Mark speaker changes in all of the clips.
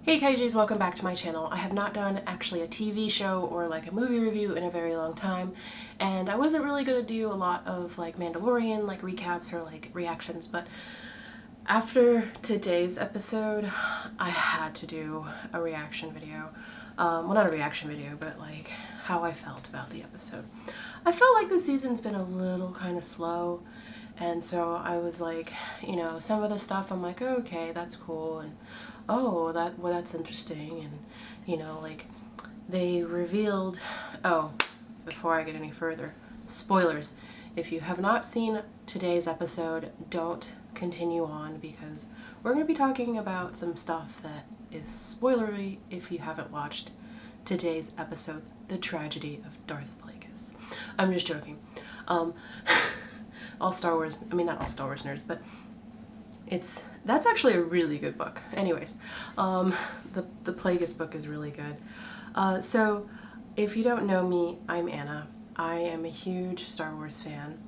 Speaker 1: Hey Kaijus, welcome back to my channel. I have not done actually a TV show or like a movie review in a very long time, and I wasn't really going to do a lot of like Mandalorian like recaps or like reactions, but after today's episode I had to do a reaction video. Well, not a reaction video, but like how I felt about the episode. I felt like the season's been a little kind of slow, and so I was like, you know, some of the stuff I'm like, oh, okay, that's cool, and oh, that's interesting, and you know, like they revealed, oh, before I get any further, spoilers. If you have not seen today's episode, don't continue on because we're going to be talking about some stuff that is spoilery if you haven't watched today's episode, The Tragedy of Darth Plagueis. I'm just joking. All Star Wars, I mean not all Star Wars nerds, but that's actually a really good book. Anyways, the Plagueis book is really good. So if you don't know me, I'm Anna. I am a huge Star Wars fan.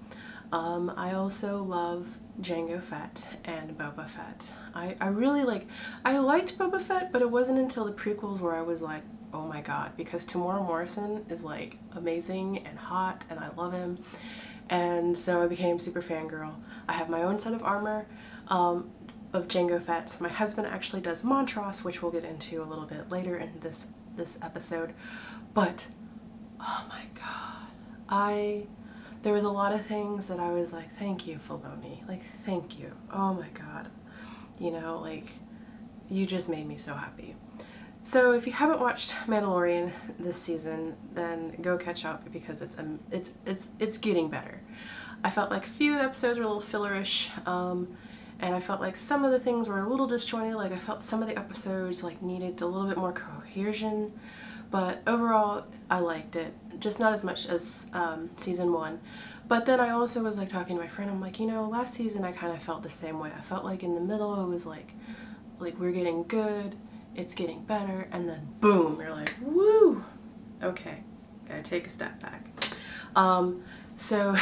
Speaker 1: I also love Jango Fett and Boba Fett. I really I liked Boba Fett, but it wasn't until the prequels where I was like, oh my god, because Tamora Morrison is like amazing and hot and I love him. And so I became super fangirl. I have my own set of armor of Jango Fett. My husband actually does Montross, which we'll get into a little bit later in this episode. But oh my god, there was a lot of things that I was like, thank you, Filoni. Like, thank you. Oh my god. You know, like, you just made me so happy. So if you haven't watched Mandalorian this season, then go catch up because it's getting better. I felt like a few of the episodes were a little fillerish, and I felt like some of the things were a little disjointed. Like I felt some of the episodes like needed a little bit more cohesion, but overall I liked it. Just not as much as season 1. But then I also was like talking to my friend. I'm like, you know, last season I kind of felt the same way. I felt like in the middle it was like we're getting good. It's getting better, and then boom, you're like, woo, okay, gotta take a step back. So,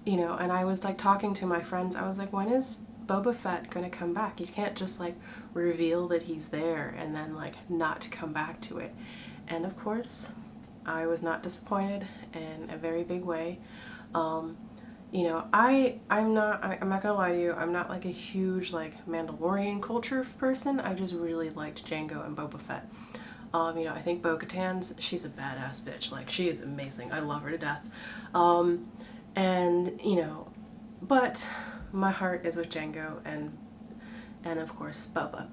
Speaker 1: you know, and I was like talking to my friends, I was like, when is Boba Fett gonna come back? You can't just like reveal that he's there and then like not come back to it. And of course, I was not disappointed in a very big way. You know, I'm not gonna lie to you, I'm not like a huge like Mandalorian culture person. I just really liked Jango and Boba Fett. You know, I think Bo-Katan's, she's a badass bitch. Like, she is amazing. I love her to death. And, you know, but my heart is with Jango and of course Boba.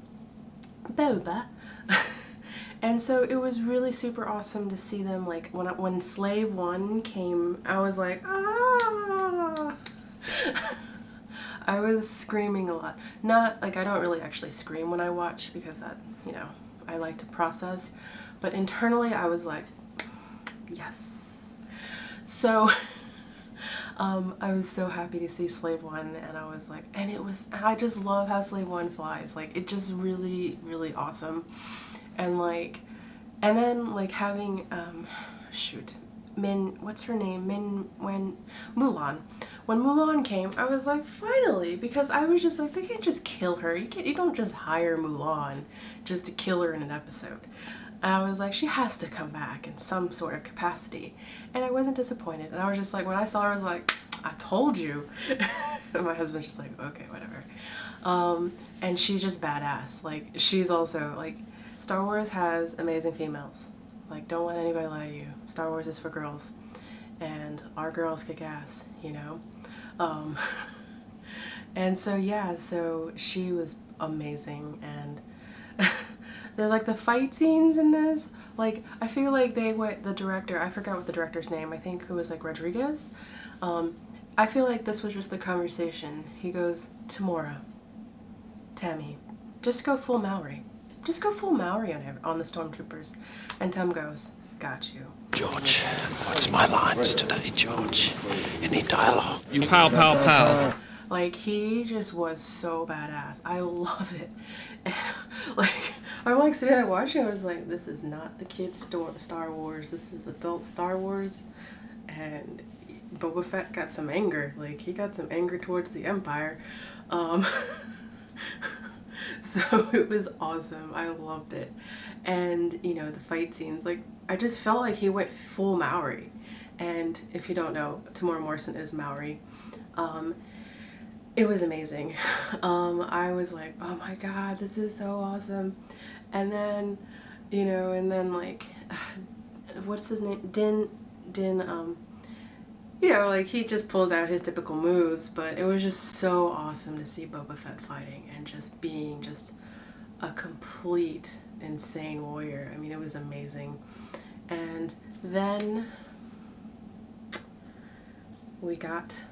Speaker 1: And so it was really super awesome to see them, like, when Slave 1 came, I was like, ah! I was screaming a lot. Not, like, I don't really actually scream when I watch because that, you know, I like to process. But internally I was like, yes. So, I was so happy to see Slave 1, and I was like, and I just love how Slave 1 flies. Like, it just really, really awesome. And like, and then like having, shoot, what's her name? Mulan. When Mulan came, I was like, finally, because I was just like, they can't just kill her. You don't just hire Mulan just to kill her in an episode. And I was like, she has to come back in some sort of capacity. And I wasn't disappointed. And I was just like, when I saw her, I was like, I told you. And my husband's just like, okay, whatever. And she's just badass. Like, she's also, like, Star Wars has amazing females. Like, don't let anybody lie to you. Star Wars is for girls. And our girls kick ass, you know? And so, yeah, so she was amazing. And they're like the fight scenes in this. Like, I feel like the director, I forgot what the director's name, I think, who was like Rodriguez. I feel like this was just the conversation. He goes, Tamora, Tammy, just go full Maori. Just go full Maori on the stormtroopers. And Tom goes, got you.
Speaker 2: George, what's my lines today, George? Any dialogue?
Speaker 3: You pow, pow, pow.
Speaker 1: Like, he just was so badass. I love it. And, like, I'm like sitting there watching, I was like, this is not the kids' Star Wars. This is adult Star Wars. And Boba Fett got some anger. Like, he got some anger towards the Empire. So it was awesome. I loved it. And, you know, the fight scenes, like, I just felt like he went full Maori. And if you don't know, Tamora Morrison is Maori. It was amazing. I was like, oh my god, this is so awesome. And then, you know, and then like, what's his name? Din, you know, like he just pulls out his typical moves, but it was just so awesome to see Boba Fett fighting and just being just a complete insane warrior. I mean, it was amazing. And then we got,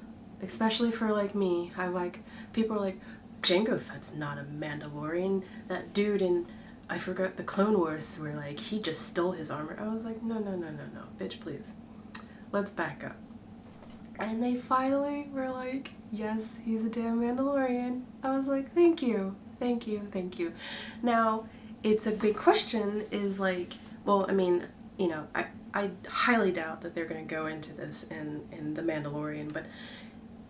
Speaker 1: especially for like me, I like, people are like, Jango Fett's not a Mandalorian. That dude in, I forgot, the Clone Wars, where like he just stole his armor. I was like, no, bitch, please. Let's back up. And they finally were like, yes, he's a damn Mandalorian. I was like, thank you. Now, it's a big question is like, well, I mean, you know, I highly doubt that they're going to go into this in The Mandalorian, but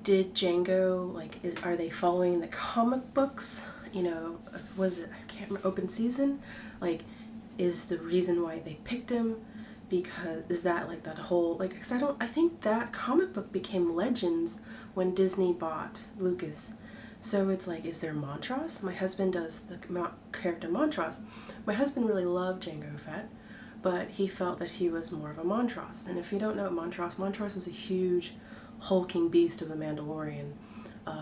Speaker 1: did Jango, like, are they following the comic books? You know, was it, I can't remember, open season? Like, is the reason why they picked him because, is that like that whole, like, because I think that comic book became Legends when Disney bought Lucas. So it's like, is there Montrose? My husband does the character Montrose. My husband really loved Jango Fett, but he felt that he was more of a Montrose. And if you don't know Montrose was a huge hulking beast of the Mandalorian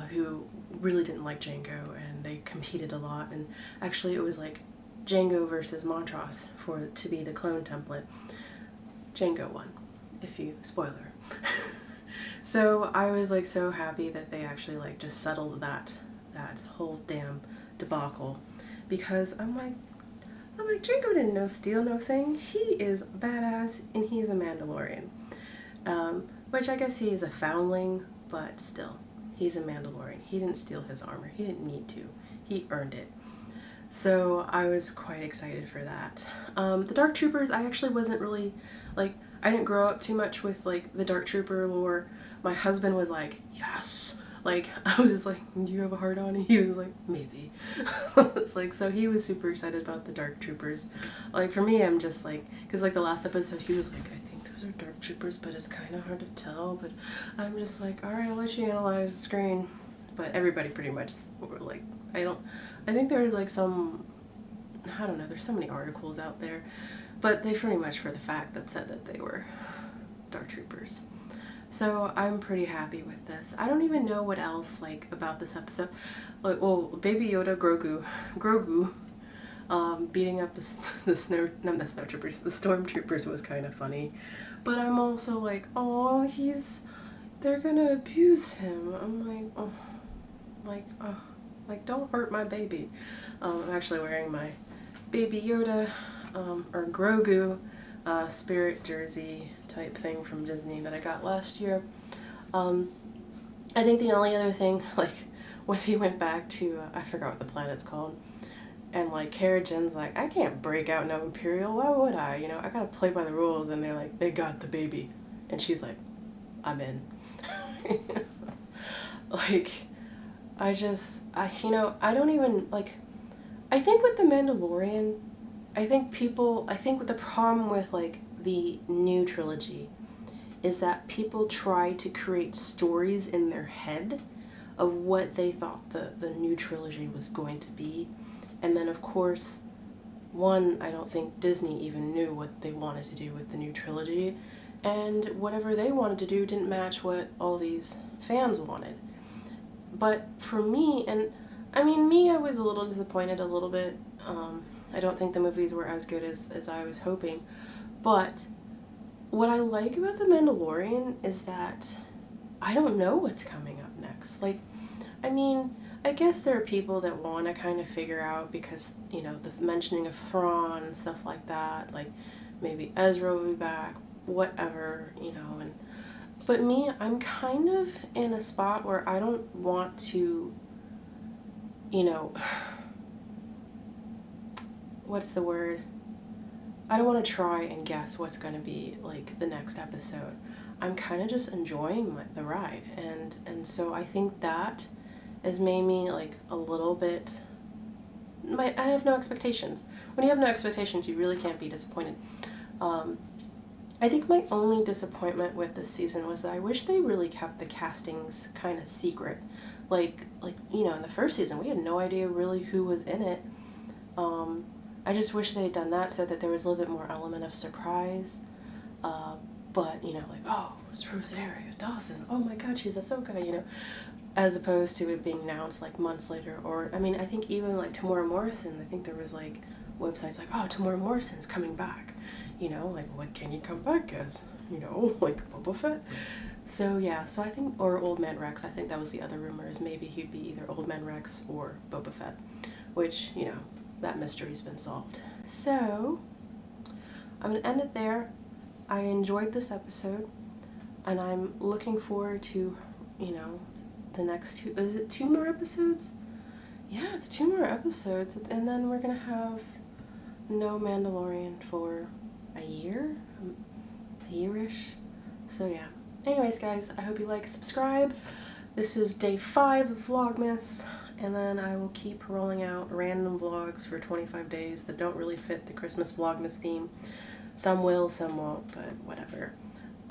Speaker 1: who really didn't like Jango, and they competed a lot. And actually it was like Jango versus Montrose to be the clone template. Jango won, if you, spoiler. So I was like so happy that they actually like just settled that whole damn debacle, because I'm like Jango didn't steal no thing. He is badass and he's a Mandalorian. Which I guess he is a foundling, but still, he's a Mandalorian. He didn't steal his armor. He didn't need to. He earned it. So I was quite excited for that. The Dark Troopers, I actually wasn't really, like, I didn't grow up too much with like the Dark Trooper lore. My husband was like, yes. Like, I was like, do you have a heart on? And he was like, maybe. It's like, so he was super excited about the Dark Troopers. Like, for me, I'm just like, because like the last episode, he was like, I think those are Dark Troopers, but it's kind of hard to tell. But I'm just like, all right, I'll let you analyze the screen. But everybody pretty much were like, I think there's like some, I don't know, there's so many articles out there, but they pretty much for the fact that said that they were Dark Troopers. So I'm pretty happy with this. I don't even know what else like about this episode. Like, well, Baby Yoda, Grogu, beating up the stormtroopers was kind of funny, but I'm also like, oh, they're gonna abuse him. I'm like, like, don't hurt my baby. I'm actually wearing my Baby Yoda or Grogu spirit jersey type thing from Disney that I got last year. I think the only other thing, like, when he went back to, I forgot what the planet's called, and like Cara Jen's like, I can't break out no Imperial, why would I? You know, I gotta play by the rules. And they're like, they got the baby. And she's like, I'm in. Like, you know, I don't even, like, I think with The Mandalorian, I think the problem with, like, the new trilogy is that people try to create stories in their head of what they thought the new trilogy was going to be. And then, of course, I don't think Disney even knew what they wanted to do with the new trilogy. And whatever they wanted to do didn't match what all these fans wanted. But for me, and I mean, I was a little disappointed a little bit. I don't think the movies were as good as I was hoping. But what I like about The Mandalorian is that I don't know what's coming up next. Like, I mean, I guess there are people that want to kind of figure out because, you know, the mentioning of Thrawn and stuff like that. Like, maybe Ezra will be back, whatever, you know, and but me, I'm kind of in a spot where I don't want to, you know, what's the word? I don't want to try and guess what's going to be, like, the next episode. I'm kind of just enjoying the ride. And so I think that has made me, like, a little bit I have no expectations. When you have no expectations, you really can't be disappointed. I think my only disappointment with this season was that I wish they really kept the castings kind of secret. Like you know, in the first season, we had no idea really who was in it. I just wish they had done that so that there was a little bit more element of surprise. But, you know, like, oh, it's Rosario Dawson. Oh my god, she's Ahsoka, you know. As opposed to it being announced, like, months later. Or, I mean, I think even, like, Tamora Morrison, I think there was, like, websites like, oh, Tamora Morrison's coming back. You know, like, what can you come back as? You know, like, Boba Fett? So, yeah, so I think, or Old Man Rex, I think that was the other rumor, is maybe he'd be either Old Man Rex or Boba Fett. Which, you know, that mystery's been solved. So, I'm going to end it there. I enjoyed this episode, and I'm looking forward to, you know, the next two, is it 2 more episodes? Yeah, it's 2 more episodes, and then we're going to have no Mandalorian for a year-ish. So yeah. Anyways, guys, I hope you like, subscribe. This is day 5 of Vlogmas, and then I will keep rolling out random vlogs for 25 days that don't really fit the Christmas Vlogmas theme. Some will, some won't, but whatever.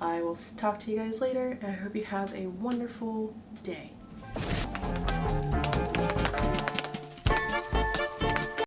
Speaker 1: I will talk to you guys later, and I hope you have a wonderful day.